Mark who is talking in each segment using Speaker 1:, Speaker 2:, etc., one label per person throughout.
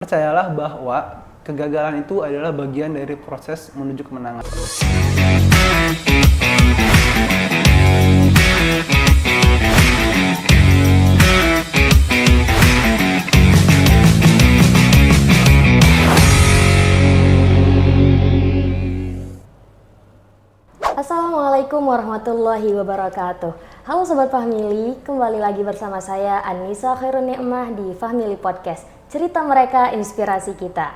Speaker 1: percayalah bahwa kegagalan itu adalah bagian dari proses menuju kemenangan.
Speaker 2: Assalamualaikum warahmatullahi wabarakatuh. Halo Sobat Fahmili, kembali lagi bersama saya Anissa Khairun Ni'mah di Fahmili Podcast. Cerita mereka, inspirasi kita.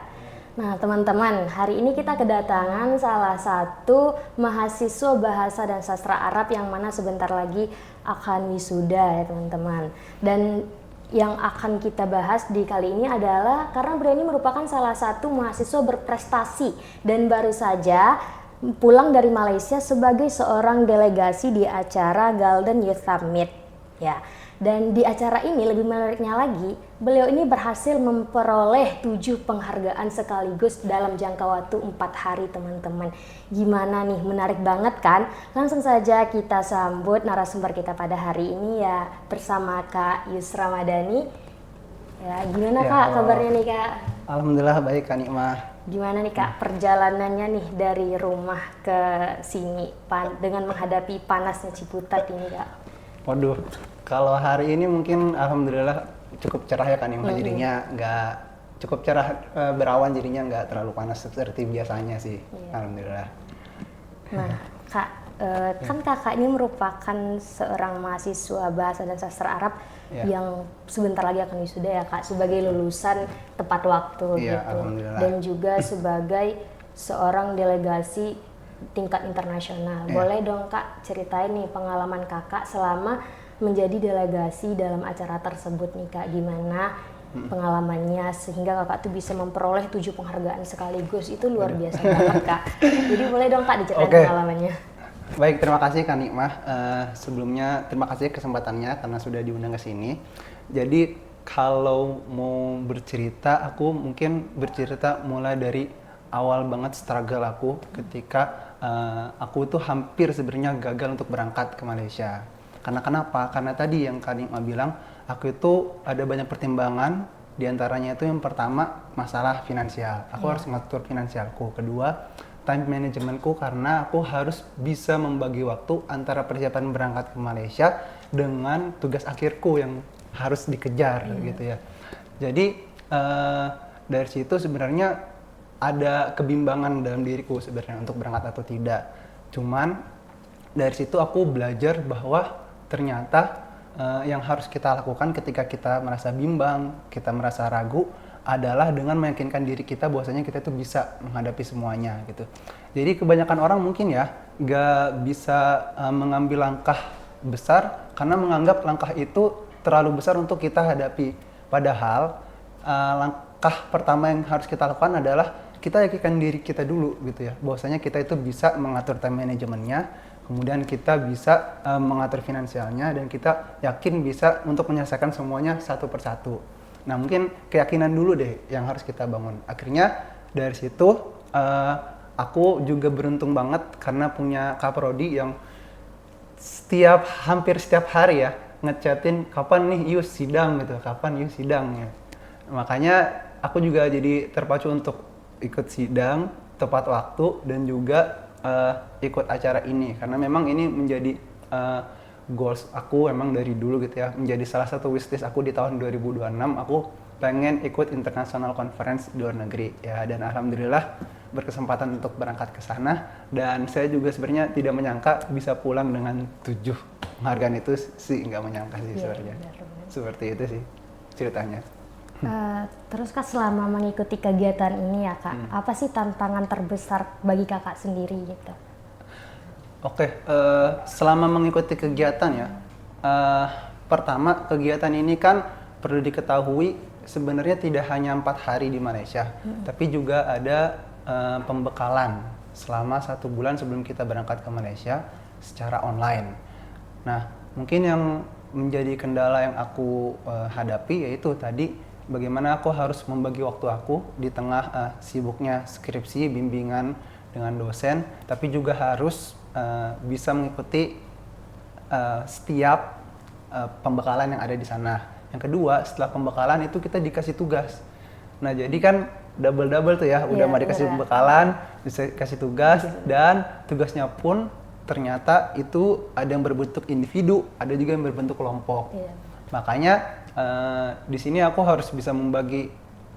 Speaker 2: Nah teman-teman, hari ini kita kedatangan salah satu mahasiswa bahasa dan sastra Arab yang mana sebentar lagi akan wisuda ya teman-teman. Dan yang akan kita bahas di kali ini adalah karena beliau ini merupakan salah satu mahasiswa berprestasi dan baru saja pulang dari Malaysia sebagai seorang delegasi di acara Golden Youth Summit ya. Dan di acara ini lebih menariknya lagi, beliau ini berhasil memperoleh 7 penghargaan sekaligus dalam jangka waktu 4 hari teman-teman. Gimana nih, menarik banget kan? Langsung saja kita sambut narasumber kita pada hari ini ya, bersama Kak Yusra Madani. Ya, gimana
Speaker 1: Ya,
Speaker 2: Kak kabarnya nih Kak?
Speaker 1: Alhamdulillah baik Kak Nikmah.
Speaker 2: Gimana nih Kak perjalanannya nih dari rumah ke sini dengan menghadapi panasnya Ciputat ini Kak?
Speaker 1: Waduh, kalau hari ini mungkin alhamdulillah cukup cerah ya Kak Nikmah, jadinya nggak cukup cerah, berawan jadinya nggak terlalu panas seperti biasanya sih.
Speaker 2: Iya.
Speaker 1: Alhamdulillah.
Speaker 2: Nah Kak, kan Kakak ini merupakan seorang mahasiswa bahasa dan sastra Arab yang sebentar lagi akan wisuda ya Kak, sebagai lulusan tepat waktu gitu, dan juga sebagai seorang delegasi tingkat internasional. Boleh dong Kak ceritain nih pengalaman Kakak selama menjadi delegasi dalam acara tersebut nih Kak, gimana pengalamannya sehingga Kakak tuh bisa memperoleh 7 penghargaan sekaligus, itu luar biasa banget Kak. Jadi boleh dong Kak diceritain pengalamannya.
Speaker 1: Baik, terima kasih Kak Nikmah. Sebelumnya terima kasih kesempatannya karena sudah diundang ke sini. Jadi kalau mau bercerita, aku mungkin bercerita mulai dari awal banget struggle aku ketika aku tuh hampir sebenarnya gagal untuk berangkat ke Malaysia. Karena kenapa? Karena tadi yang Kak Nikmah bilang, aku itu ada banyak pertimbangan. Di antaranya itu yang pertama masalah finansial. Aku harus ngatur finansialku. Kedua, time managementku karena aku harus bisa membagi waktu antara persiapan berangkat ke Malaysia dengan tugas akhirku yang harus dikejar gitu ya. Jadi dari situ sebenarnya ada kebimbangan dalam diriku sebenarnya untuk berangkat atau tidak. Cuman dari situ aku belajar bahwa ternyata yang harus kita lakukan ketika kita merasa bimbang, kita merasa ragu adalah dengan meyakinkan diri kita bahwasanya kita itu bisa menghadapi semuanya gitu. Jadi kebanyakan orang mungkin ya gak bisa mengambil langkah besar karena menganggap langkah itu terlalu besar untuk kita hadapi. Padahal langkah pertama yang harus kita lakukan adalah kita yakinkan diri kita dulu gitu ya, bahwasanya kita itu bisa mengatur time manajemennya, kemudian kita bisa mengatur finansialnya, dan kita yakin bisa untuk menyelesaikan semuanya satu persatu. Nah mungkin keyakinan dulu deh yang harus kita bangun. Akhirnya dari situ aku juga beruntung banget karena punya Kak Prodi yang hampir setiap hari ya ngechatin kapan nih Yus sidang gitu, kapan Yus sidang ya. Makanya aku juga jadi terpacu untuk ikut sidang tepat waktu dan juga ikut acara ini karena memang ini menjadi goals aku emang dari dulu gitu ya, menjadi salah satu wishlist aku di tahun 2026. Aku pengen ikut international conference di luar negeri ya, dan alhamdulillah berkesempatan untuk berangkat ke sana, dan saya juga sebenarnya tidak menyangka bisa pulang dengan 7 penghargaan itu sih, nggak menyangka sih sebenarnya. Seperti itu sih ceritanya.
Speaker 2: Terus Kak selama mengikuti kegiatan ini ya Kak, apa sih tantangan terbesar bagi Kakak sendiri gitu?
Speaker 1: Oke, selama mengikuti kegiatan ya, pertama kegiatan ini kan perlu diketahui sebenarnya tidak hanya 4 hari di Malaysia, tapi juga ada pembekalan selama 1 bulan sebelum kita berangkat ke Malaysia secara online. Nah, mungkin yang menjadi kendala yang aku hadapi yaitu tadi bagaimana aku harus membagi waktu aku di tengah sibuknya skripsi, bimbingan dengan dosen, tapi juga harus bisa mengikuti setiap pembekalan yang ada di sana. Yang kedua, setelah pembekalan itu kita dikasih tugas. Nah jadi kan double tuh ya, udah
Speaker 2: Iya,
Speaker 1: mau dikasih
Speaker 2: bener.
Speaker 1: pembekalan, dikasih tugas, dan tugasnya pun ternyata itu ada yang berbentuk individu, ada juga yang berbentuk kelompok.
Speaker 2: Iya.
Speaker 1: Makanya di sini aku harus bisa membagi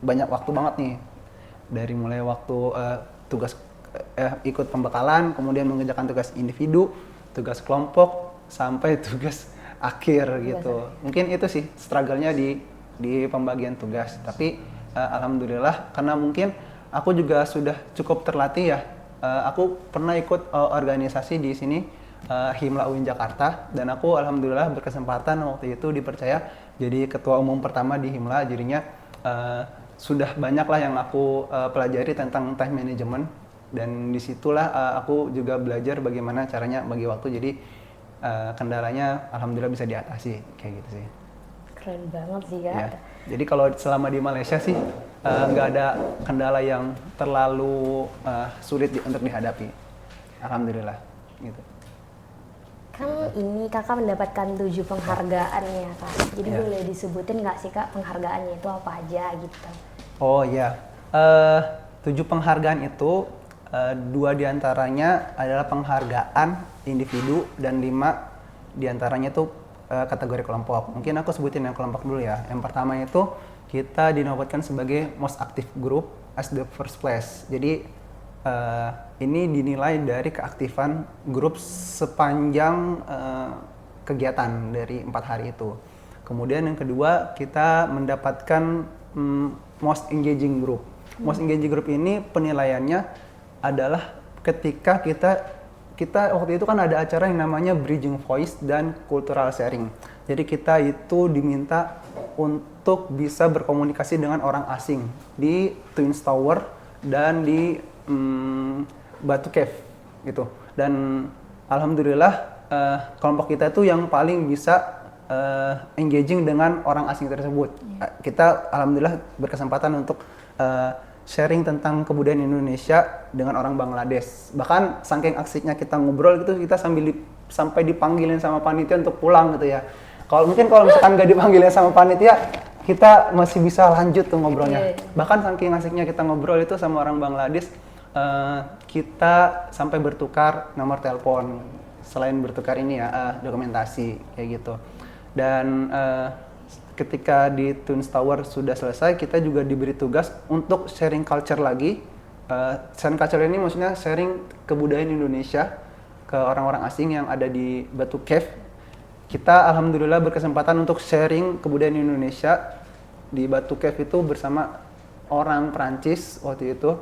Speaker 1: banyak waktu banget nih, dari mulai waktu tugas ikut pembekalan, kemudian mengerjakan tugas individu, tugas kelompok, sampai tugas akhir gitu. Mungkin itu sih struggle-nya di pembagian tugas. Tapi alhamdulillah karena mungkin aku juga sudah cukup terlatih ya. Aku pernah ikut organisasi di sini Himla UIN Jakarta, dan aku alhamdulillah berkesempatan waktu itu dipercaya jadi ketua umum pertama di Himla. Jadinya sudah banyak lah yang aku pelajari tentang time management, dan disitulah aku juga belajar bagaimana caranya bagi waktu. Jadi kendalanya alhamdulillah bisa diatasi kayak gitu sih.
Speaker 2: Keren banget sih Kak.
Speaker 1: Ya. Jadi kalau selama di Malaysia sih nggak ada kendala yang terlalu sulit untuk dihadapi. Alhamdulillah gitu.
Speaker 2: Kan ini kakak mendapatkan 7 penghargaan ya Kak. Jadi
Speaker 1: Ya.
Speaker 2: boleh disebutin nggak sih Kak penghargaannya itu apa aja gitu?
Speaker 1: Oh iya, 7 penghargaan itu 2 diantaranya adalah penghargaan individu dan 5 diantaranya itu kategori kelompok. Mungkin aku sebutin yang kelompok dulu ya. Yang pertama itu kita dinobatkan sebagai most active group as the first place. Jadi ini dinilai dari keaktifan grup sepanjang kegiatan dari 4 hari itu. Kemudian yang kedua kita mendapatkan most engaging group. Most engaging group ini penilaiannya adalah ketika kita waktu itu kan ada acara yang namanya Bridging Voice dan Cultural Sharing. Jadi kita itu diminta untuk bisa berkomunikasi dengan orang asing di Twin Tower dan di Batu Cave gitu. Dan alhamdulillah kelompok kita itu yang paling bisa engaging dengan orang asing tersebut. Kita alhamdulillah berkesempatan untuk sharing tentang kebudayaan Indonesia dengan orang Bangladesh. Bahkan saking asiknya kita ngobrol gitu, kita sampai dipanggilin sama panitia untuk pulang gitu ya. Kalau misalkan nggak dipanggilin sama panitia, kita masih bisa lanjut tuh ngobrolnya. Bahkan saking asiknya kita ngobrol itu sama orang Bangladesh, kita sampai bertukar nomor telepon. Selain bertukar ini ya, dokumentasi kayak gitu. Dan ketika di Twin Tower sudah selesai, kita juga diberi tugas untuk sharing culture lagi. Sharing culture ini maksudnya sharing kebudayaan Indonesia ke orang-orang asing yang ada di Batu Cave. Kita alhamdulillah berkesempatan untuk sharing kebudayaan Indonesia di Batu Cave itu bersama orang Perancis waktu itu.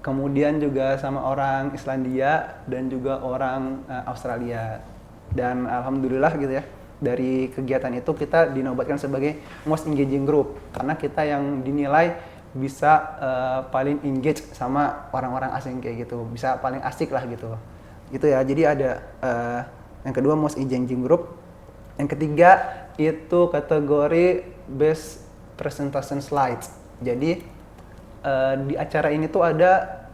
Speaker 1: Kemudian juga sama orang Islandia dan juga orang Australia. Dan alhamdulillah gitu ya, dari kegiatan itu kita dinobatkan sebagai most engaging group karena kita yang dinilai bisa paling engage sama orang-orang asing kayak gitu, bisa paling asik lah gitu. Gitu ya. Jadi ada yang kedua most engaging group. Yang ketiga itu kategori best presentation slides. Jadi di acara ini tuh ada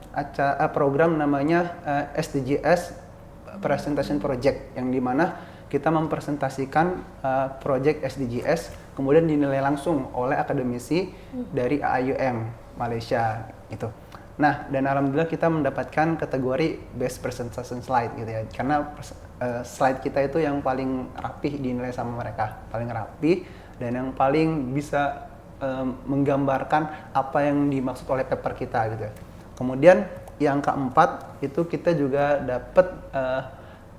Speaker 1: program namanya SDGs Presentation Project, yang dimana kita mempresentasikan project SDGs, kemudian dinilai langsung oleh akademisi dari AIUM Malaysia itu. Nah, dan alhamdulillah kita mendapatkan kategori best presentation slide gitu ya, karena slide kita itu yang paling rapih dinilai sama mereka, paling rapih dan yang paling bisa menggambarkan apa yang dimaksud oleh paper kita gitu ya. Kemudian yang keempat itu kita juga dapat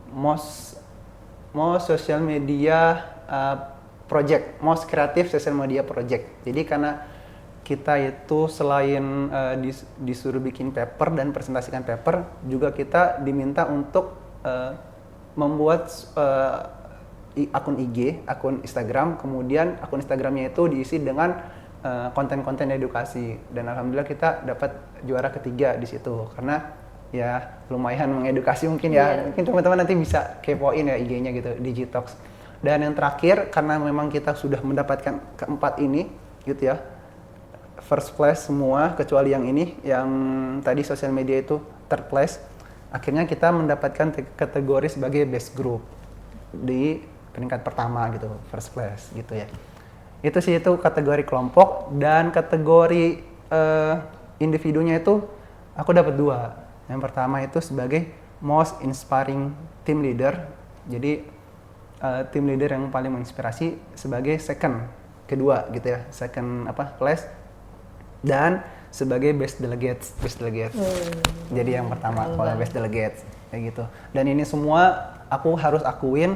Speaker 1: most social media project, most creative social media project. Jadi karena kita itu selain disuruh bikin paper dan presentasikan paper, juga kita diminta untuk membuat akun IG, akun Instagram, kemudian akun Instagramnya itu diisi dengan konten-konten edukasi, dan alhamdulillah kita dapat juara ketiga di situ karena ya lumayan mengedukasi mungkin ya. Mungkin teman-teman nanti bisa kepoin ya IG-nya gitu, Digitox. Dan yang terakhir karena memang kita sudah mendapatkan keempat ini gitu ya, first place semua kecuali yang ini yang tadi sosial media itu third place, akhirnya kita mendapatkan kategori sebagai best group di peringkat pertama gitu, first place gitu ya. Itu sih, itu kategori kelompok. Dan kategori individunya itu aku dapat 2. Yang pertama itu sebagai most inspiring team leader. Jadi team leader yang paling menginspirasi sebagai kedua gitu ya, second place. Dan sebagai best delegates. Jadi yang pertama kalau best delegates kayak gitu. Dan ini semua aku harus akuin,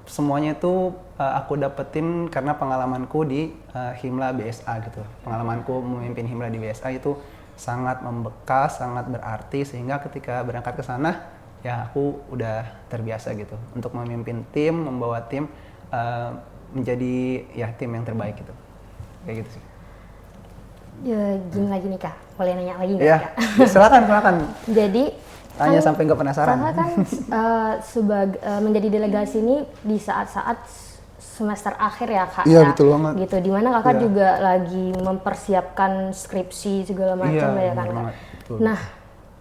Speaker 1: semuanya itu aku dapetin karena pengalamanku di Himla BSA gitu. Pengalamanku memimpin Himla di BSA itu sangat membekas, sangat berarti, sehingga ketika berangkat ke sana ya aku udah terbiasa gitu untuk memimpin tim, membawa tim menjadi ya tim yang terbaik gitu. Kayak gitu sih.
Speaker 2: Ya, gini lagi nih Kak, boleh nanya lagi nggak
Speaker 1: Ya,
Speaker 2: Kak?
Speaker 1: silakan.
Speaker 2: Jadi
Speaker 1: Tanya sampai nggak penasaran.
Speaker 2: Kakak kan menjadi delegasi ini di saat-saat semester akhir ya Kak.
Speaker 1: Iya,
Speaker 2: ya?
Speaker 1: betul banget.
Speaker 2: Gitu, dimana Kakak
Speaker 1: Iya.
Speaker 2: juga lagi mempersiapkan skripsi segala macam
Speaker 1: Iya,
Speaker 2: ya kan
Speaker 1: benar
Speaker 2: Kak.
Speaker 1: banget, betul.
Speaker 2: Nah,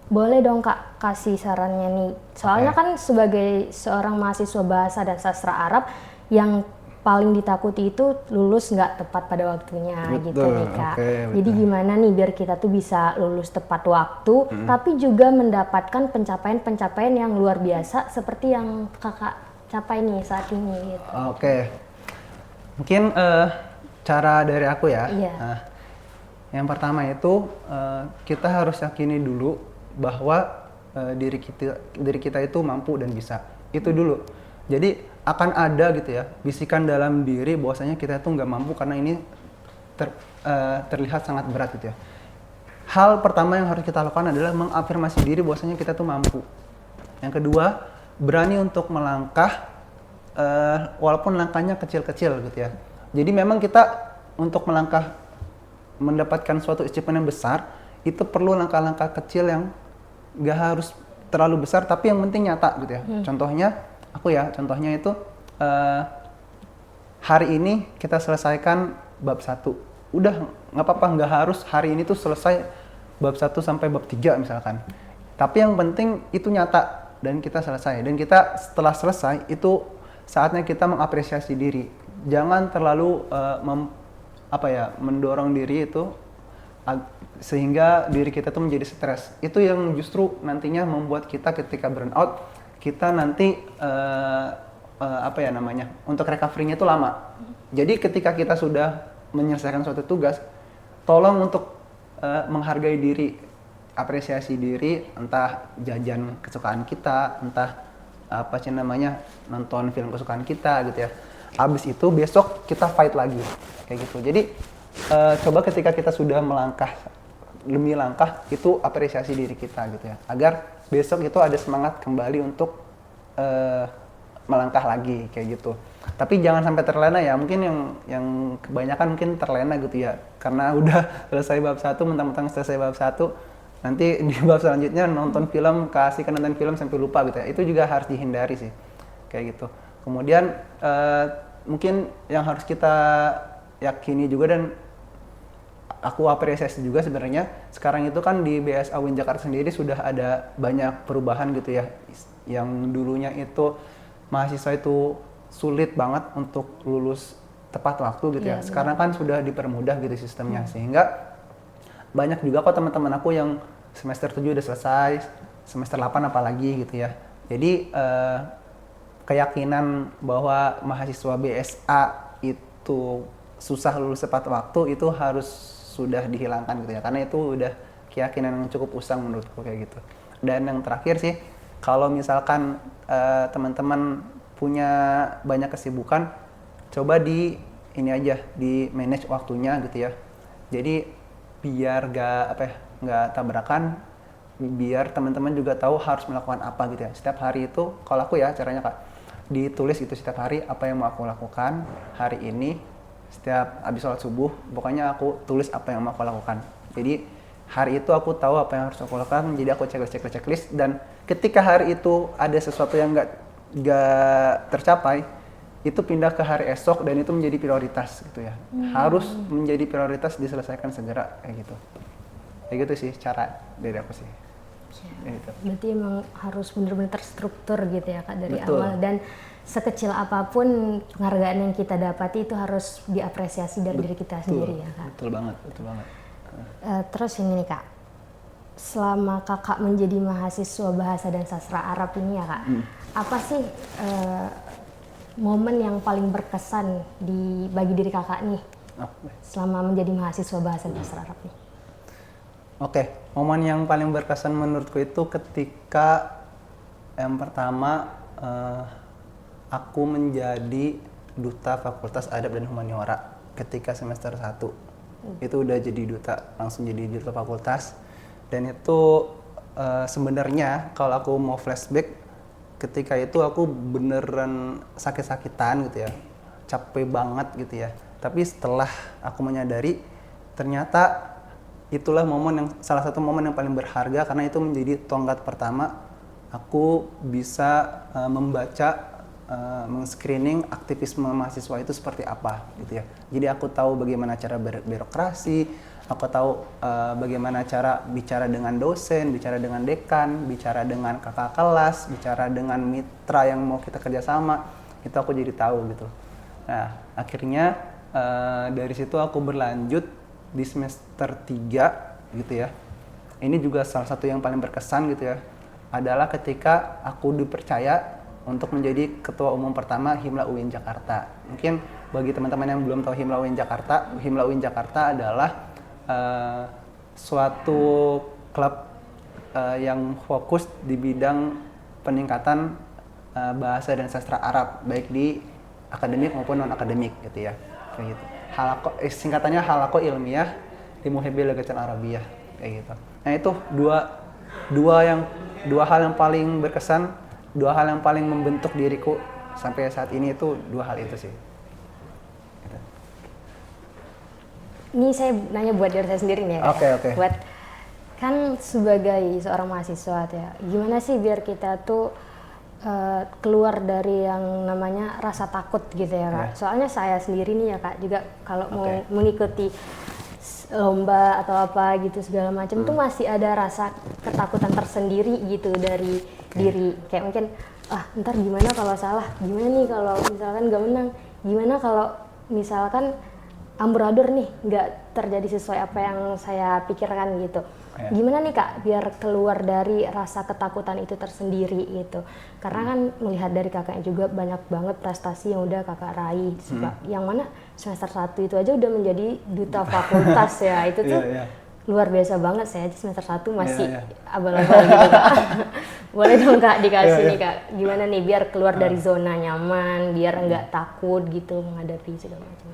Speaker 2: boleh dong Kak kasih sarannya nih. Soalnya
Speaker 1: Oke.
Speaker 2: kan sebagai seorang mahasiswa bahasa dan sastra Arab yang paling ditakuti itu lulus nggak tepat pada waktunya gitu
Speaker 1: Betul,
Speaker 2: nih Kak.
Speaker 1: oke,
Speaker 2: Jadi
Speaker 1: betul.
Speaker 2: gimana nih biar kita tuh bisa lulus tepat waktu, tapi juga mendapatkan pencapaian-pencapaian yang luar biasa seperti yang Kakak capai nih saat ini gitu.
Speaker 1: Oke. Mungkin cara dari aku ya.
Speaker 2: Iya.
Speaker 1: Yang pertama itu kita harus yakini dulu bahwa diri kita itu mampu dan bisa. Itu dulu. Jadi akan ada gitu ya bisikan dalam diri bahwasanya kita tuh nggak mampu karena ini terlihat sangat berat gitu ya. Hal pertama yang harus kita lakukan adalah mengafirmasi diri bahwasanya kita tuh mampu. Yang kedua, berani untuk melangkah walaupun langkahnya kecil-kecil gitu ya. Jadi memang kita untuk melangkah mendapatkan suatu achievement yang besar itu perlu langkah-langkah kecil yang nggak harus terlalu besar tapi yang penting nyata gitu ya. Contohnya itu hari ini kita selesaikan bab 1. Udah nggak apa-apa, nggak harus hari ini tuh selesai bab 1 sampai bab 3 misalkan. Tapi yang penting itu nyata dan kita selesai. Dan kita setelah selesai itu saatnya kita mengapresiasi diri. Jangan terlalu mendorong diri itu sehingga diri kita tuh menjadi stres. Itu yang justru nantinya membuat kita ketika burn out, kita nanti untuk recovery-nya itu lama. Jadi ketika kita sudah menyelesaikan suatu tugas, tolong untuk menghargai diri, apresiasi diri, entah jajan kesukaan kita, entah nonton film kesukaan kita gitu ya. Abis itu besok kita fight lagi kayak gitu. Jadi coba ketika kita sudah melangkah demi langkah itu apresiasi diri kita gitu ya, agar besok itu ada semangat kembali untuk melangkah lagi kayak gitu. Tapi jangan sampai terlena ya, mungkin yang kebanyakan mungkin terlena gitu ya, karena udah selesai bab 1, mentang-mentang selesai bab 1 nanti di bab selanjutnya nonton film, kasihkan nonton film sampai lupa gitu ya. Itu juga harus dihindari sih kayak gitu. Kemudian mungkin yang harus kita yakini juga dan aku apresiasi juga sebenarnya, sekarang itu kan di BSA UIN Jakarta sendiri sudah ada banyak perubahan gitu ya. Yang dulunya itu mahasiswa itu sulit banget untuk lulus tepat waktu gitu ya. Sekarang kan sudah dipermudah gitu sistemnya, sehingga banyak juga kok teman-teman aku yang semester 7 udah selesai, semester 8 apalagi gitu ya. Jadi keyakinan bahwa mahasiswa BSA itu susah lulus tepat waktu itu harus sudah dihilangkan gitu ya, karena itu udah keyakinan yang cukup usang menurutku kayak gitu. Dan yang terakhir sih, kalau misalkan teman-teman punya banyak kesibukan, coba di manage waktunya gitu ya. Jadi biar nggak tabrakan, biar teman-teman juga tahu harus melakukan apa gitu ya. Setiap hari itu, kalau aku ya caranya Kak, ditulis gitu setiap hari apa yang mau aku lakukan hari ini. Setiap habis sholat subuh, pokoknya aku tulis apa yang mau aku lakukan. Jadi hari itu aku tahu apa yang harus aku lakukan, jadi aku checklist. Dan ketika hari itu ada sesuatu yang nggak tercapai, itu pindah ke hari esok dan itu menjadi prioritas gitu ya. Harus menjadi prioritas, diselesaikan segera kayak gitu. Kayak gitu sih cara dari aku sih. Gitu.
Speaker 2: Berarti emang harus benar-benar terstruktur gitu ya Kak dari
Speaker 1: Betul.
Speaker 2: awal, dan sekecil apapun penghargaan yang kita dapati itu harus diapresiasi dari diri kita sendiri ya Kak.
Speaker 1: Betul banget, betul banget.
Speaker 2: Terus ini nih Kak, selama Kakak menjadi mahasiswa bahasa dan sastra Arab ini ya Kak, apa sih momen yang paling berkesan bagi diri Kakak nih selama menjadi mahasiswa bahasa dan sastra Arab nih?
Speaker 1: Oke, momen yang paling berkesan menurutku itu ketika yang pertama aku menjadi duta Fakultas Adab dan Humaniora ketika semester 1. Itu udah jadi duta, langsung jadi duta fakultas. Dan itu sebenarnya kalau aku mau flashback, ketika itu aku beneran sakit-sakitan gitu ya, capek banget gitu ya. Tapi setelah aku menyadari, ternyata itulah salah satu momen yang paling berharga, karena itu menjadi tonggak pertama aku bisa membaca, men-screening aktivisme mahasiswa itu seperti apa gitu ya. Jadi aku tahu bagaimana cara birokrasi, aku tahu bagaimana cara bicara dengan dosen, bicara dengan dekan, bicara dengan kakak kelas, bicara dengan mitra yang mau kita kerjasama, itu aku jadi tahu gitu. Nah, akhirnya dari situ aku berlanjut di semester 3 gitu ya. Ini juga salah satu yang paling berkesan gitu ya, adalah ketika aku dipercaya untuk menjadi ketua umum pertama Himla UIN Jakarta. Mungkin bagi teman-teman yang belum tahu Himla UIN Jakarta adalah suatu klub yang fokus di bidang peningkatan bahasa dan sastra Arab, baik di akademik maupun non akademik gitu ya, kayak gitu. Singkatannya Halaqah Ilmiah di Muhibbil Lughatil Arabiyyah, kayak gitu. Nah itu dua hal yang paling berkesan, dua hal yang paling membentuk diriku sampai saat ini, itu dua hal itu sih. Gitu.
Speaker 2: Ini saya nanya buat diri saya sendiri nih ya.
Speaker 1: Oke.
Speaker 2: Buat kan sebagai seorang mahasiswa ya, gimana sih biar kita tuh keluar dari yang namanya rasa takut gitu ya Kak. Soalnya saya sendiri nih ya Kak, juga kalau mau mengikuti lomba atau apa gitu segala macam tuh masih ada rasa ketakutan tersendiri gitu dari diri. Kayak mungkin ntar gimana kalau salah, gimana nih kalau misalkan nggak menang, gimana kalau misalkan amburadul nih nggak terjadi sesuai apa yang saya pikirkan gitu. Gimana nih Kak biar keluar dari rasa ketakutan itu tersendiri gitu, karena kan melihat dari kakaknya juga banyak banget prestasi yang udah kakak raih, yang mana semester 1 itu aja udah menjadi duta fakultas ya, itu tuh luar biasa banget. Saya aja semester 1 masih abal-abal gitu Kak. Boleh dong Kak dikasih nih Kak, gimana nih biar keluar dari zona nyaman, biar nggak takut gitu menghadapi segala macam.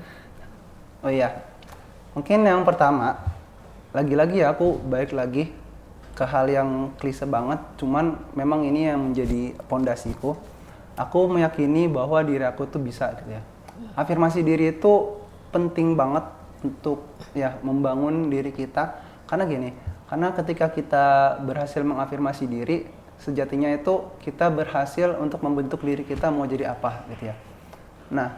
Speaker 1: Oh iya, mungkin yang pertama, lagi-lagi ya aku balik lagi ke hal yang klise banget, cuman memang ini yang menjadi pondasiku. Aku meyakini bahwa diri aku tuh bisa gitu ya. Afirmasi diri itu penting banget untuk ya membangun diri kita, karena gini, karena ketika kita berhasil mengafirmasi diri, sejatinya itu kita berhasil untuk membentuk diri kita mau jadi apa gitu ya. Nah,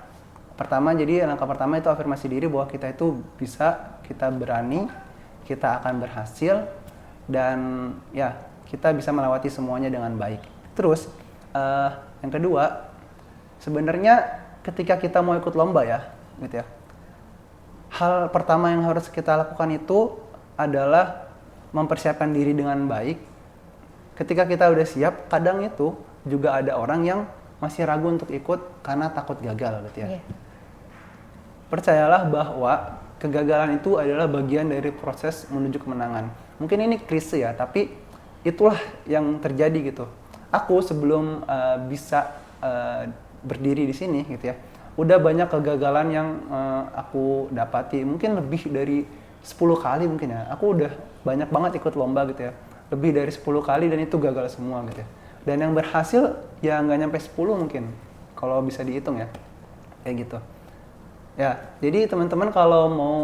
Speaker 1: langkah pertama itu afirmasi diri bahwa kita itu bisa, kita berani, kita akan berhasil, dan ya kita bisa melewati semuanya dengan baik. Terus yang kedua, sebenarnya ketika kita mau ikut lomba ya, gitu ya, hal pertama yang harus kita lakukan itu adalah mempersiapkan diri dengan baik. Ketika kita udah siap, kadang itu juga ada orang yang masih ragu untuk ikut karena takut gagal gitu ya. Percayalah bahwa kegagalan itu adalah bagian dari proses menuju kemenangan. Mungkin ini klise ya, tapi itulah yang terjadi gitu. Aku sebelum bisa berdiri di sini gitu ya, udah banyak kegagalan yang aku dapati, mungkin lebih dari 10 kali mungkin ya. Aku udah banyak banget ikut lomba gitu ya, lebih dari 10 kali, dan itu gagal semua gitu ya. Dan yang berhasil ya nggak nyampe 10 mungkin, kalau bisa dihitung ya, kayak gitu. Ya, jadi teman-teman kalau mau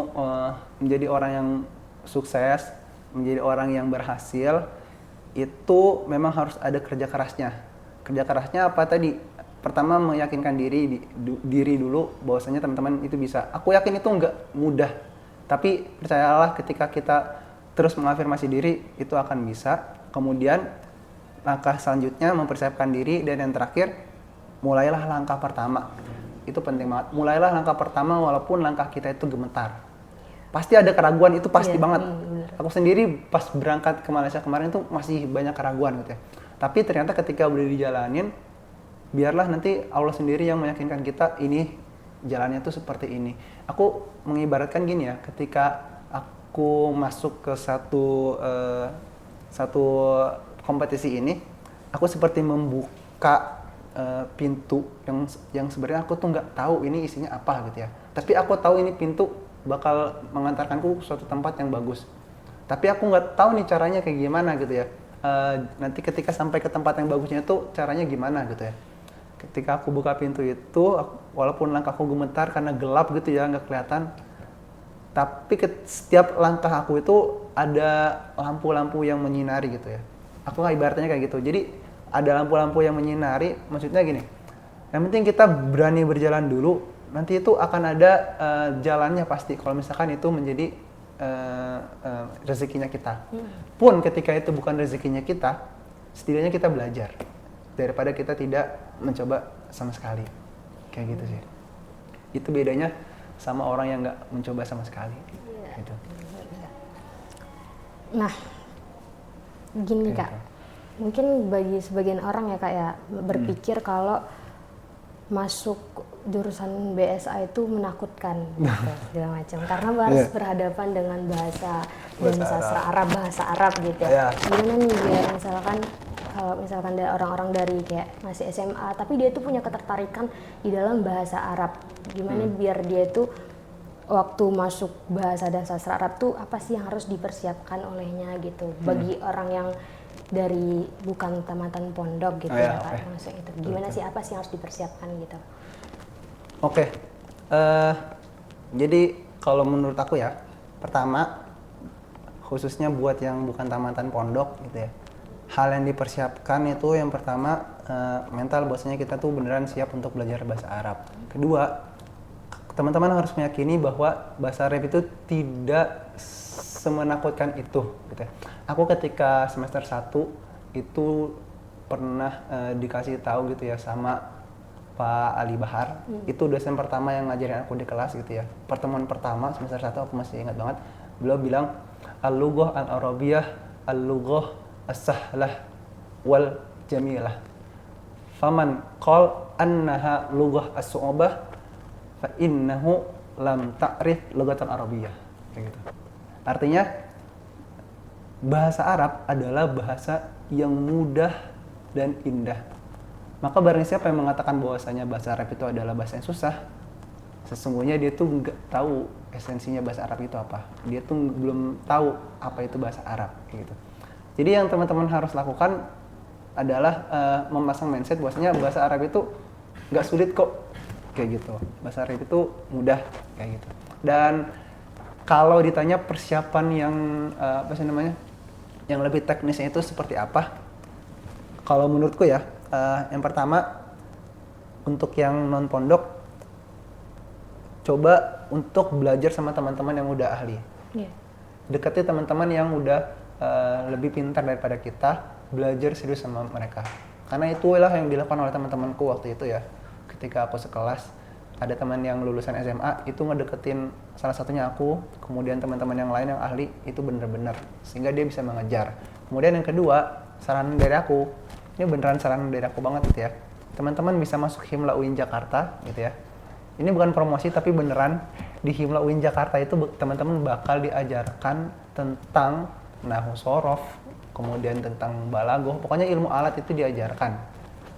Speaker 1: menjadi orang yang sukses, menjadi orang yang berhasil, itu memang harus ada kerja kerasnya. Kerja kerasnya apa tadi? Pertama, meyakinkan diri dulu bahwasanya teman-teman itu bisa. Aku yakin itu nggak mudah, tapi percayalah ketika kita terus mengafirmasi diri, itu akan bisa. Kemudian langkah selanjutnya mempersiapkan diri, dan yang terakhir mulailah langkah pertama. Itu penting banget. Mulailah langkah pertama walaupun langkah kita itu gemetar. Pasti ada keraguan, itu pasti banget. Aku sendiri pas berangkat ke Malaysia kemarin tuh masih banyak keraguan gitu ya. Tapi ternyata ketika udah dijalanin, biarlah nanti Allah sendiri yang meyakinkan kita ini jalannya tuh seperti ini. Aku mengibaratkan gini ya, ketika aku masuk ke satu kompetisi ini, aku seperti membuka pintu yang sebenarnya aku tuh nggak tahu ini isinya apa gitu ya. Tapi aku tahu ini pintu bakal mengantarkanku ke suatu tempat yang bagus. Tapi aku nggak tahu nih caranya kayak gimana gitu ya. Nanti ketika sampai ke tempat yang bagusnya itu caranya gimana gitu ya. Ketika aku buka pintu itu, walaupun langkahku gemetar karena gelap gitu ya, nggak kelihatan. Tapi setiap langkah aku itu ada lampu-lampu yang menyinari gitu ya. Aku nggak ibaratnya kayak gitu. Jadi ada lampu-lampu yang menyinari, maksudnya gini. Yang penting kita berani berjalan dulu, nanti itu akan ada jalannya pasti. Kalau misalkan itu menjadi rezekinya kita. Pun ketika itu bukan rezekinya kita, setidaknya kita belajar daripada kita tidak mencoba sama sekali. Kayak gitu sih. Itu bedanya sama orang yang nggak mencoba sama sekali. Gitu.
Speaker 2: Nah, gini Kak, mungkin bagi sebagian orang ya Kak ya, berpikir kalau masuk jurusan BSA itu menakutkan gitu, segala macam, karena harus berhadapan dengan bahasa dan sastra Arab, bahasa Arab gitu ya. Gimana nih biar misalkan kalau misalkan ada orang-orang dari kayak masih SMA tapi dia tuh punya ketertarikan di dalam bahasa Arab, gimana biar dia tuh waktu masuk bahasa dan sastra Arab tuh apa sih yang harus dipersiapkan olehnya gitu bagi orang yang dari bukan tamatan pondok gitu ya Kak, maksudnya itu gimana sih, apa sih yang harus dipersiapkan gitu?
Speaker 1: Oke, jadi kalau menurut aku ya, pertama khususnya buat yang bukan tamatan pondok gitu ya, hal yang dipersiapkan itu yang pertama mental, bahwasanya kita tuh beneran siap untuk belajar bahasa Arab. Kedua, teman-teman harus meyakini bahwa bahasa Arab itu tidak semenakutkan itu gitu ya. Aku ketika semester 1 itu pernah dikasih tahu gitu ya sama Pak Ali Bahar, itu dosen pertama yang ngajarin aku di kelas gitu ya. Pertemuan pertama semester 1 aku masih ingat banget. Beliau bilang al-lughah al-arabiyah al-lughah as-sahlah wal jamilah. Faman qal annaha lughah as-su'abah fa innahu lam ta'rif lughatal arabiyyah. Kayak gitu. Artinya bahasa Arab adalah bahasa yang mudah dan indah. Maka barang siapa yang mengatakan bahwasanya bahasa Arab itu adalah bahasa yang susah, sesungguhnya dia tuh nggak tahu esensinya bahasa Arab itu apa. Dia tuh belum tahu apa itu bahasa Arab, gitu. Jadi yang teman-teman harus lakukan adalah memasang mindset bahwasanya bahasa Arab itu nggak sulit kok, kayak gitu. Bahasa Arab itu mudah, kayak gitu. Dan kalau ditanya persiapan yang apa sih namanya, yang lebih teknisnya itu seperti apa? Kalau menurutku ya, yang pertama untuk yang non pondok, coba untuk belajar sama teman-teman yang udah ahli. Dekati teman-teman yang udah lebih pintar daripada kita, belajar serius sama mereka. Karena itulah yang dilakukan oleh teman-temanku waktu itu ya. Ketika aku sekelas, ada teman yang lulusan SMA itu ngedeketin salah satunya aku, kemudian teman-teman yang lain yang ahli itu bener-bener, sehingga dia bisa mengejar. Kemudian yang kedua, saran dari aku, ini beneran saran dari aku banget gitu ya, teman-teman bisa masuk Himla UIN Jakarta gitu ya. Ini bukan promosi tapi beneran, di Himla UIN Jakarta itu teman-teman bakal diajarkan tentang nahwu sorof, kemudian tentang balaghah, pokoknya ilmu alat itu diajarkan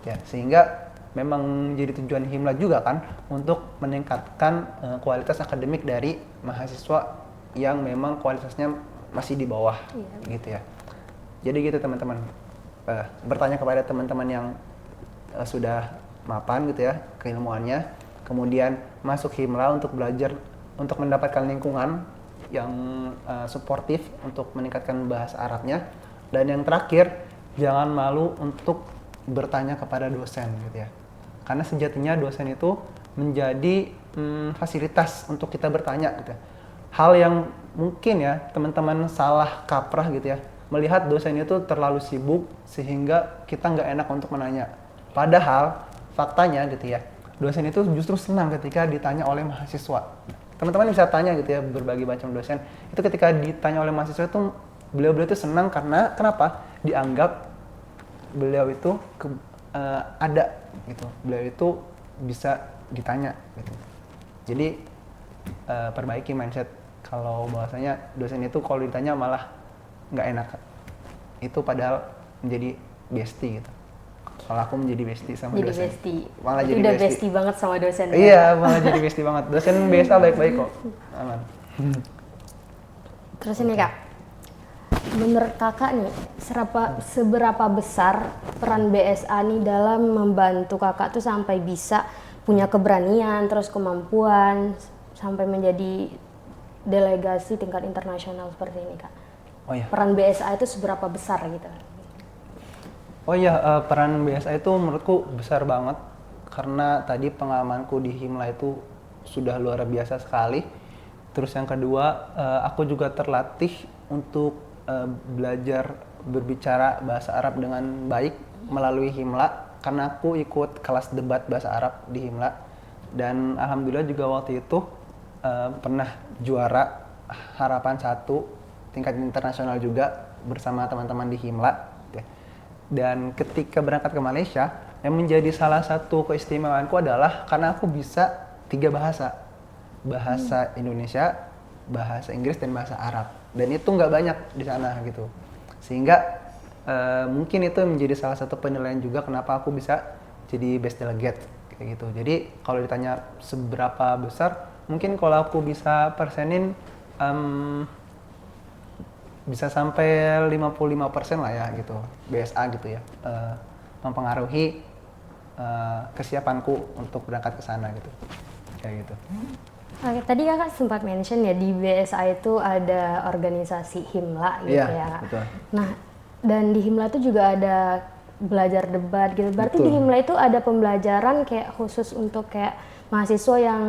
Speaker 1: ya, sehingga memang jadi tujuan Himla juga kan untuk meningkatkan kualitas akademik dari mahasiswa yang memang kualitasnya masih di bawah gitu ya. Jadi gitu teman-teman, bertanya kepada teman-teman yang sudah mapan gitu ya keilmuannya, kemudian masuk Himla untuk belajar, untuk mendapatkan lingkungan yang suportif untuk meningkatkan bahasa Arabnya. Dan yang terakhir, jangan malu untuk bertanya kepada dosen gitu ya, karena sejatinya dosen itu menjadi fasilitas untuk kita bertanya gitu ya. Hal yang mungkin ya teman-teman salah kaprah gitu ya, melihat dosen itu terlalu sibuk sehingga kita nggak enak untuk menanya. Padahal faktanya gitu ya, dosen itu justru senang ketika ditanya oleh mahasiswa. Teman-teman bisa tanya gitu ya, berbagai macam dosen. Itu ketika ditanya oleh mahasiswa itu beliau-beliau itu senang karena kenapa? Dianggap beliau itu ada gitu. Beliau itu bisa ditanya gitu. Jadi perbaiki mindset kalau bahwasanya dosen itu kalau ditanya malah nggak enak. Itu padahal menjadi bestie gitu. Kalau aku menjadi bestie sama
Speaker 2: Jadi
Speaker 1: dosen.
Speaker 2: bestie.
Speaker 1: Malah jadi
Speaker 2: udah
Speaker 1: bestie.
Speaker 2: bestie banget sama dosen.
Speaker 1: Iya, malah jadi bestie banget. Dosen BSA baik-baik kok. Aman.
Speaker 2: Terus ini Kak, menurut Kakak nih, seberapa besar peran BSA nih dalam membantu Kakak tuh sampai bisa punya keberanian, terus kemampuan, sampai menjadi delegasi tingkat internasional seperti ini Kak?
Speaker 1: Oh iya.
Speaker 2: Peran BSA itu seberapa besar gitu?
Speaker 1: Oh iya, peran BSA itu menurutku besar banget karena tadi pengalamanku di Himla itu sudah luar biasa sekali. Terus yang kedua, aku juga terlatih untuk belajar berbicara bahasa Arab dengan baik melalui Himla karena aku ikut kelas debat bahasa Arab di Himla dan alhamdulillah juga waktu itu pernah juara harapan 1 tingkat internasional juga bersama teman-teman di Himla. Dan ketika berangkat ke Malaysia, yang menjadi salah satu keistimewaanku adalah karena aku bisa 3 bahasa. Bahasa Indonesia, bahasa Inggris, dan bahasa Arab. Dan itu nggak banyak di sana gitu. Sehingga mungkin itu menjadi salah satu penilaian juga kenapa aku bisa jadi best delegate kayak gitu. Jadi kalau ditanya seberapa besar, mungkin kalau aku bisa persenin bisa sampai 55% lah ya gitu, BSA gitu ya, mempengaruhi kesiapanku untuk berangkat ke sana gitu, kayak gitu.
Speaker 2: Oke, tadi Kakak sempat mention ya di BSA itu ada organisasi Himla gitu ya.
Speaker 1: Betul.
Speaker 2: Nah, dan di Himla itu juga ada belajar debat gitu. Berarti
Speaker 1: Betul.
Speaker 2: di Himla itu ada pembelajaran kayak khusus untuk kayak mahasiswa yang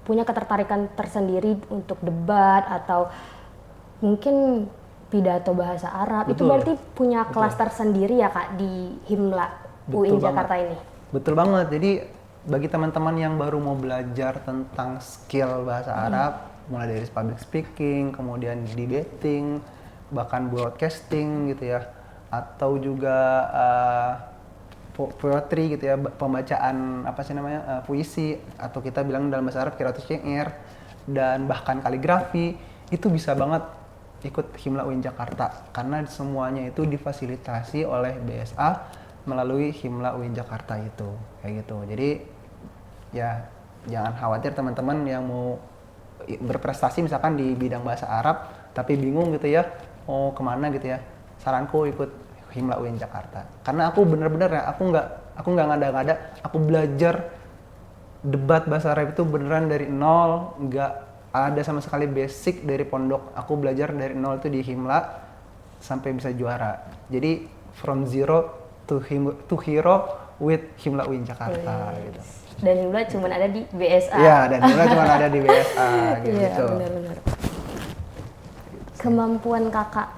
Speaker 2: punya ketertarikan tersendiri untuk debat atau mungkin pidato bahasa Arab.
Speaker 1: Betul.
Speaker 2: Itu berarti punya kelas tersendiri ya Kak di Himla UI Jakarta ini.
Speaker 1: Betul banget. Jadi bagi teman-teman yang baru mau belajar tentang skill bahasa Arab, mulai dari public speaking, kemudian debating, bahkan broadcasting gitu ya, atau juga poetry gitu ya, pembacaan apa sih namanya, puisi, atau kita bilang dalam bahasa Arab qiraatus syair, dan bahkan kaligrafi, itu bisa banget ikut Himla UIN Jakarta karena semuanya itu difasilitasi oleh BSA melalui Himla UIN Jakarta itu kayak gitu. Jadi ya jangan khawatir teman-teman yang mau berprestasi misalkan di bidang bahasa Arab tapi bingung gitu ya mau kemana gitu ya, saranku ikut Himla UIN Jakarta karena aku bener-bener ya aku nggak ngada-ngada, aku belajar debat bahasa Arab itu beneran dari nol, nggak ada sama sekali basic dari pondok. Aku belajar dari nol itu di Himla sampai bisa juara. Jadi from zero to hero with Himla UIN Jakarta gitu.
Speaker 2: Dan Himla cuma ada di BSA.
Speaker 1: Iya, dan Himla cuma ada di BSA gitu.
Speaker 2: Iya, benar-benar. Kemampuan Kakak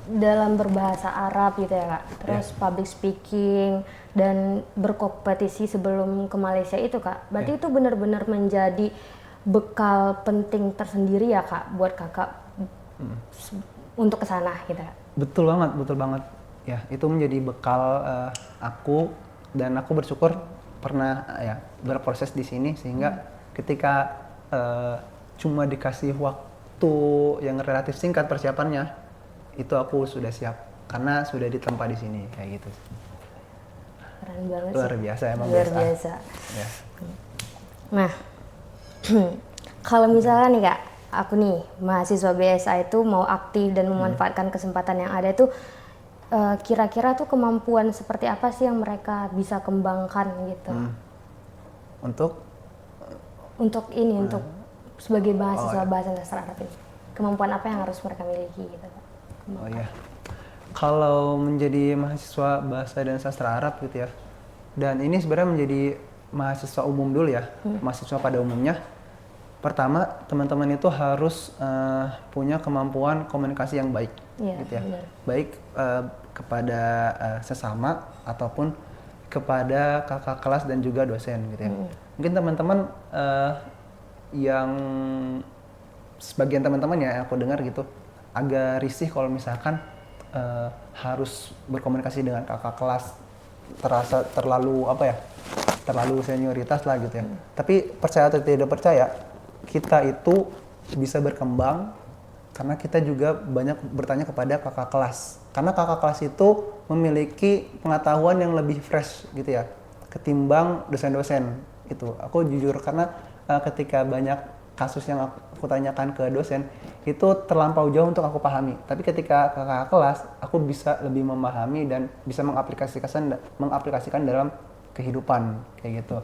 Speaker 2: dalam berbahasa Arab gitu ya Kak. Terus public speaking dan berkompetisi sebelum ke Malaysia itu Kak. Berarti itu benar-benar menjadi bekal penting tersendiri ya Kak buat Kakak untuk kesana gitu.
Speaker 1: Betul banget ya, itu menjadi bekal aku dan aku bersyukur pernah ya berproses di sini sehingga ketika cuma dikasih waktu yang relatif singkat persiapannya itu aku sudah siap karena sudah ditempa di sini kayak gitu.
Speaker 2: Keren banget
Speaker 1: Luar
Speaker 2: sih.
Speaker 1: biasa emang.
Speaker 2: Luar
Speaker 1: BSA.
Speaker 2: biasa.
Speaker 1: Ya.
Speaker 2: Nah, kalau misalnya nih Kak, aku nih mahasiswa BSA itu mau aktif dan memanfaatkan kesempatan yang ada itu kira-kira tuh kemampuan seperti apa sih yang mereka bisa kembangkan gitu? Untuk ini, untuk sebagai mahasiswa bahasa dan sastra Arab ini, kemampuan apa yang harus mereka miliki gitu Kak?
Speaker 1: Oh iya, kalau menjadi mahasiswa bahasa dan sastra Arab gitu ya, dan ini sebenarnya menjadi mahasiswa umum dulu ya, mahasiswa pada umumnya, Pertama, teman-teman itu harus punya kemampuan komunikasi yang baik, gitu ya.
Speaker 2: Benar.
Speaker 1: Baik kepada sesama ataupun kepada kakak kelas dan juga dosen, gitu ya. Mungkin teman-teman yang sebagian teman-teman ya aku dengar gitu agak risih kalau misalkan harus berkomunikasi dengan kakak kelas, terasa terlalu terlalu senioritas lah gitu ya. Tapi percaya atau tidak percaya, kita itu bisa berkembang karena kita juga banyak bertanya kepada kakak kelas. Karena kakak kelas itu memiliki pengetahuan yang lebih fresh gitu ya ketimbang dosen-dosen itu. Aku jujur karena ketika banyak kasus yang aku tanyakan ke dosen itu terlampau jauh untuk aku pahami. Tapi ketika kakak kelas, aku bisa lebih memahami dan bisa mengaplikasikan dalam kehidupan kayak gitu.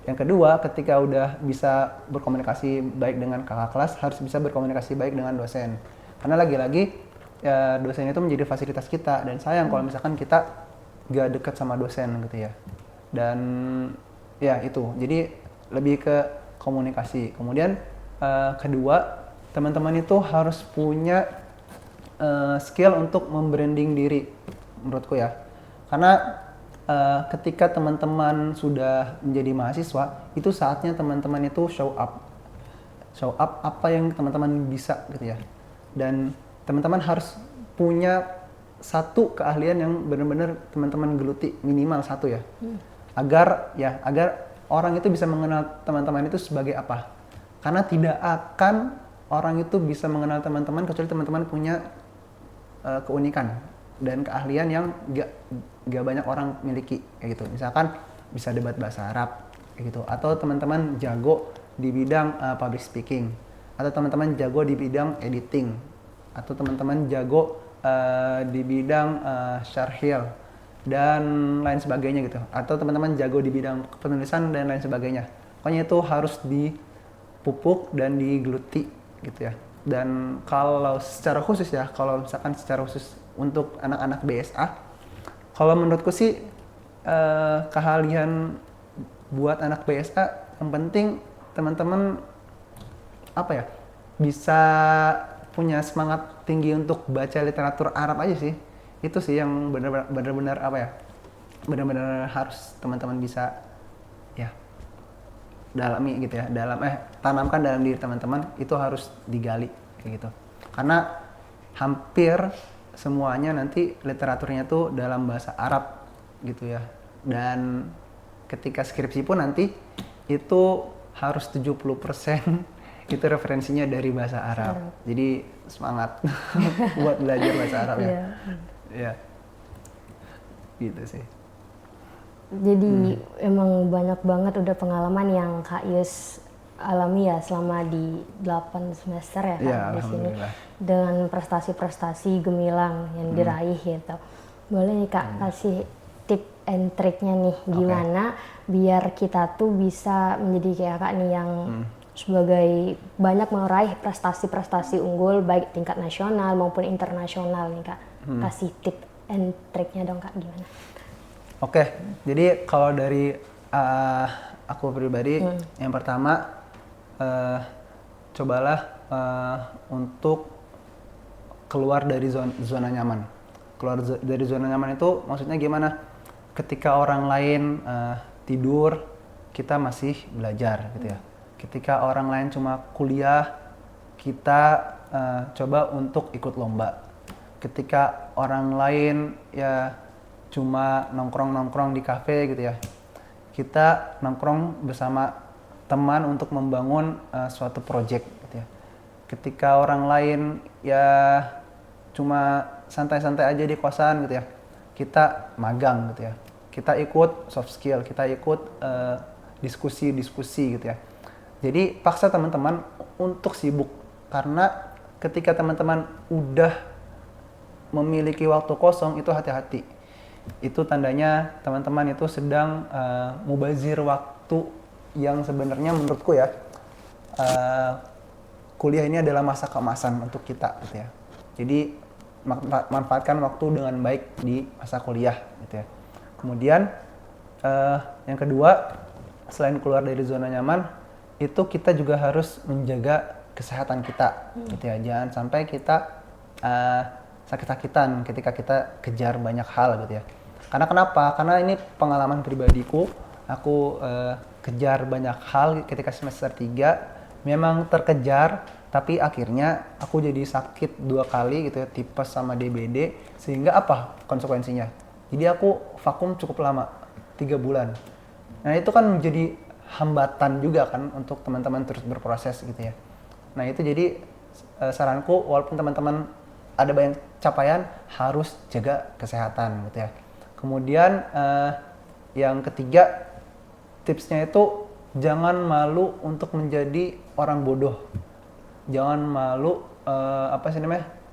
Speaker 1: Yang kedua, ketika udah bisa berkomunikasi baik dengan kakak kelas, harus bisa berkomunikasi baik dengan dosen. Karena lagi-lagi ya, dosen itu menjadi fasilitas kita dan sayang kalau misalkan kita gak dekat sama dosen gitu ya. Dan ya itu, jadi lebih ke komunikasi. Kemudian kedua, teman-teman itu harus punya skill untuk membranding diri menurutku ya. Karena ketika teman-teman sudah menjadi mahasiswa, itu saatnya teman-teman itu show up apa yang teman-teman bisa gitu ya. Dan teman-teman harus punya satu keahlian yang benar-benar teman-teman geluti, minimal satu ya. Agar orang itu bisa mengenal teman-teman itu sebagai apa. Karena tidak akan orang itu bisa mengenal teman-teman kecuali teman-teman punya keunikan dan keahlian yang gak banyak orang miliki kayak gitu. Misalkan bisa debat bahasa Arab kayak gitu, atau teman-teman jago di bidang public speaking, atau teman-teman jago di bidang editing, atau teman-teman jago di bidang syarhil dan lain sebagainya gitu, atau teman-teman jago di bidang penulisan dan lain sebagainya. Pokoknya itu harus dipupuk dan digeluti gitu ya. Dan kalau secara khusus ya, kalau misalkan secara khusus untuk anak-anak BSA, kalau menurutku sih keahlian buat anak BSA yang penting teman-teman bisa punya semangat tinggi untuk baca literatur Arab aja sih. Itu sih yang benar-benar benar-benar harus teman-teman bisa ya dalami gitu ya, tanamkan dalam diri teman-teman, itu harus digali kayak gitu. Karena hampir semuanya nanti literaturnya tuh dalam bahasa Arab gitu ya. Dan ketika skripsi pun nanti itu harus 70% itu referensinya dari bahasa Arab. Jadi semangat buat belajar bahasa Arab ya. Ya. Gitu sih.
Speaker 2: Jadi emang banyak banget udah pengalaman yang Kak Yus alami ya selama di 8 semester ya Kak di sini, dengan prestasi-prestasi gemilang yang diraih gitu. Boleh nih Kak kasih tip and triknya nih gimana biar kita tuh bisa menjadi kayak Kak nih yang sebagai banyak meraih prestasi-prestasi unggul baik tingkat nasional maupun internasional nih Kak. Kasih tip and triknya dong Kak, gimana?
Speaker 1: Oke, jadi kalau dari aku pribadi, yang pertama cobalah untuk keluar dari zona nyaman. Keluar dari zona nyaman itu maksudnya gimana? Ketika orang lain tidur, kita masih belajar gitu ya. Ketika orang lain cuma kuliah, kita coba untuk ikut lomba. Ketika orang lain ya cuma nongkrong di kafe gitu ya, kita nongkrong bersama teman untuk membangun suatu project gitu ya. Ketika orang lain ya cuma santai-santai aja di kosan gitu ya, kita magang gitu ya, kita ikut soft skill, kita ikut diskusi gitu ya. Jadi paksa teman-teman untuk sibuk, karena ketika teman-teman udah memiliki waktu kosong itu hati-hati. Itu tandanya teman-teman itu sedang mubazir waktu yang sebenarnya menurutku ya kuliah ini adalah masa keemasan untuk kita gitu ya. Jadi manfaatkan waktu dengan baik di masa kuliah gitu ya. Kemudian yang kedua, selain keluar dari zona nyaman, itu kita juga harus menjaga kesehatan kita, gitu ya. Jangan sampai kita sakit-sakitan ketika kita kejar banyak hal, gitu ya. Karena kenapa? Karena ini pengalaman pribadiku, aku kejar banyak hal ketika semester 3, memang terkejar, tapi akhirnya aku jadi sakit 2 kali, gitu ya, tipes sama DBD, sehingga apa konsekuensinya? Jadi aku vakum cukup lama, 3 bulan. Nah itu kan menjadi hambatan juga kan untuk teman-teman terus berproses, gitu ya. Nah itu jadi saranku, walaupun teman-teman ada banyak capaian, harus jaga kesehatan, gitu ya. Kemudian yang ketiga, tipsnya itu jangan malu untuk menjadi orang bodoh. Jangan malu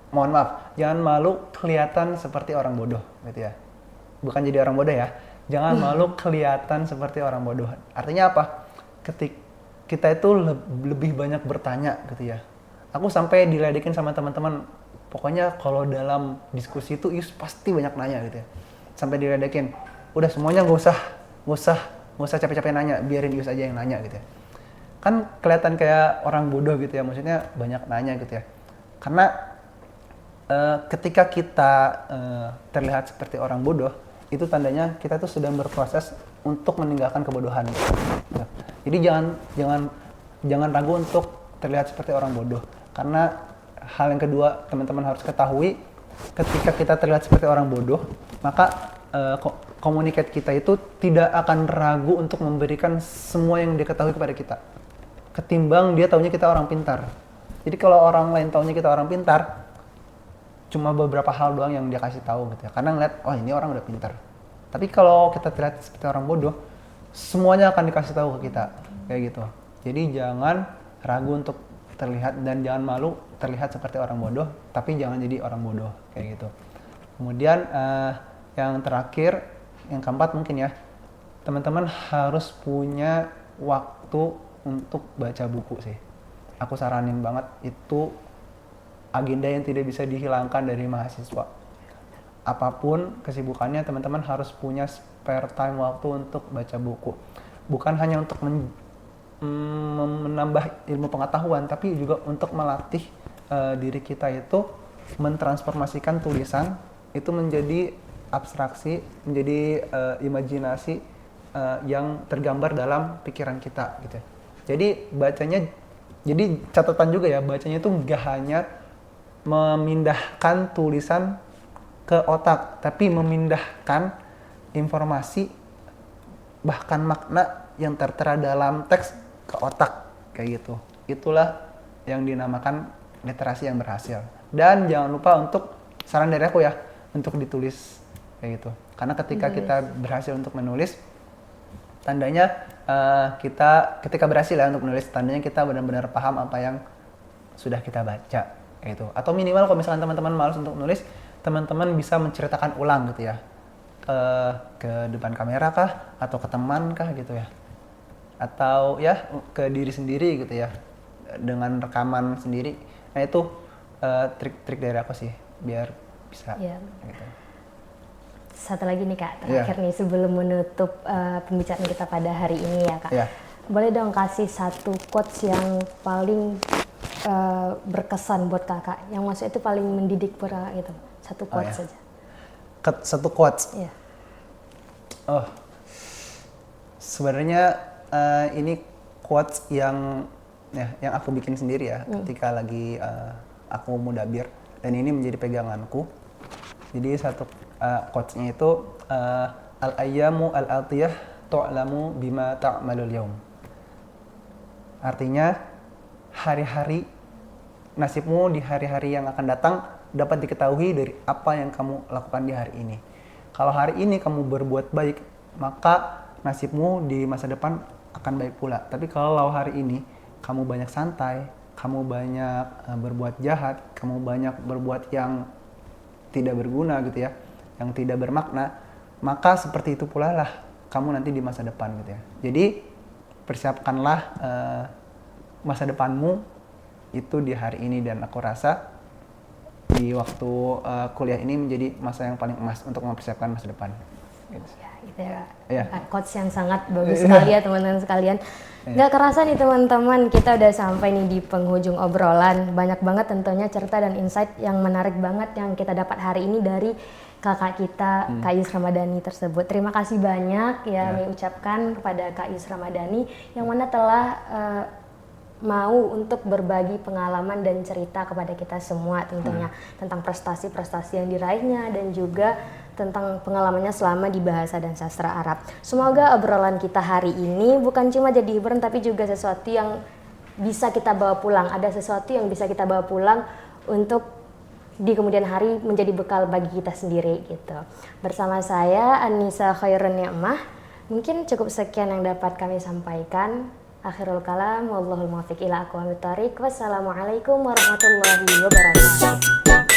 Speaker 1: mohon maaf, jangan malu kelihatan seperti orang bodoh, gitu ya. Bukan jadi orang bodoh ya. Jangan malu kelihatan seperti orang bodoh. Artinya apa? Kita itu lebih banyak bertanya, gitu ya. Aku sampai diledekin sama teman-teman. Pokoknya kalau dalam diskusi itu Yus pasti banyak nanya, gitu ya. Sampai diledekin. Udah semuanya nggak usah capek-capek nanya, biarin Yus aja yang nanya, gitu ya. Kan kelihatan kayak orang bodoh, gitu ya. Maksudnya banyak nanya, gitu ya. Karena ketika kita terlihat seperti orang bodoh, itu tandanya kita tuh sedang berproses untuk meninggalkan kebodohan. Gitu. Jadi jangan ragu untuk terlihat seperti orang bodoh. Karena hal yang kedua teman-teman harus ketahui, ketika kita terlihat seperti orang bodoh, maka komunikat kita itu tidak akan ragu untuk memberikan semua yang dia ketahui kepada kita. Ketimbang dia taunya kita orang pintar. Jadi kalau orang lain taunya kita orang pintar, cuma beberapa hal doang yang dia kasih tahu, gitu ya. Karena ngeliat, oh ini orang udah pintar. Tapi kalau kita terlihat seperti orang bodoh, semuanya akan dikasih tahu ke kita, kayak gitu. Jadi jangan ragu untuk terlihat dan jangan malu terlihat seperti orang bodoh, tapi jangan jadi orang bodoh, kayak gitu. Kemudian yang terakhir, yang keempat mungkin ya, teman-teman harus punya waktu untuk baca buku sih. Aku saranin banget, itu agenda yang tidak bisa dihilangkan dari mahasiswa. Apapun kesibukannya, teman-teman harus punya spare time waktu untuk baca buku. Bukan hanya untuk menambah ilmu pengetahuan, tapi juga untuk melatih diri kita itu mentransformasikan tulisan itu menjadi abstraksi, menjadi imajinasi yang tergambar dalam pikiran kita, gitu. Jadi bacanya, jadi catatan juga ya, bacanya itu nggak hanya memindahkan tulisan ke otak, tapi memindahkan informasi bahkan makna yang tertera dalam teks ke otak, kayak gitu. Itulah yang dinamakan literasi yang berhasil. Dan jangan lupa untuk, saran dari aku ya, untuk ditulis, kayak gitu. Karena ketika kita berhasil untuk menulis, tandanya ketika berhasil ya untuk menulis, tandanya kita benar-benar paham apa yang sudah kita baca, kayak gitu. Atau minimal kalau misalkan teman-teman malas untuk nulis, teman-teman bisa menceritakan ulang, gitu ya, ke depan kamera kah, atau ke teman kah, gitu ya, atau ya ke diri sendiri, gitu ya, dengan rekaman sendiri. Nah itu trik-trik dari aku sih biar bisa, gitu.
Speaker 2: Satu lagi nih Kak, terakhir nih sebelum menutup pembicaraan kita pada hari ini ya Kak. Boleh dong kasih satu quotes yang paling berkesan buat Kakak, yang maksudnya itu paling mendidik pura gitu. Satu quotes saja.
Speaker 1: Satu quotes?
Speaker 2: Iya.
Speaker 1: Oh, sebenarnya ini quotes yang aku bikin sendiri ya, ketika lagi aku mudabir, dan ini menjadi peganganku. Jadi satu quotes-nya itu al-ayyamu al-atiyah tu'lamu bima ta'malul yaum. Artinya hari-hari, nasibmu di hari-hari yang akan datang dapat diketahui dari apa yang kamu lakukan di hari ini. Kalau hari ini kamu berbuat baik, maka nasibmu di masa depan akan baik pula. Tapi kalau hari ini kamu banyak santai, kamu banyak berbuat jahat, kamu banyak berbuat yang tidak berguna, gitu ya, yang tidak bermakna, maka seperti itu pula lah kamu nanti di masa depan, gitu ya. Jadi persiapkanlah masa depanmu itu di hari ini, dan aku rasa di waktu kuliah ini menjadi masa yang paling emas untuk mempersiapkan masa depan. Gitu.
Speaker 2: Gitu ya.
Speaker 1: Iya.
Speaker 2: Quotes yang sangat bagus sekali ya teman-teman sekalian. Nggak kerasa nih teman-teman, kita udah sampai nih di penghujung obrolan. Banyak banget tentunya cerita dan insight yang menarik banget yang kita dapat hari ini dari kakak kita, Kak Yus Ramadhani tersebut. Terima kasih banyak ya kami ucapkan kepada Kak Yus Ramadhani yang mana telah mau untuk berbagi pengalaman dan cerita kepada kita semua tentunya tentang prestasi-prestasi yang diraihnya dan juga tentang pengalamannya selama di bahasa dan sastra Arab. Semoga obrolan kita hari ini bukan cuma jadi hiburan tapi juga sesuatu yang bisa kita bawa pulang. Ada sesuatu yang bisa kita bawa pulang untuk di kemudian hari menjadi bekal bagi kita sendiri gitu. Bersama saya An-Nisa Khairun Ni'mah. Mungkin cukup sekian yang dapat kami sampaikan. Akhirul kalam, wallahul muwaffiq ila aqwamit thariq. Wassalamualaikum warahmatullahi wabarakatuh.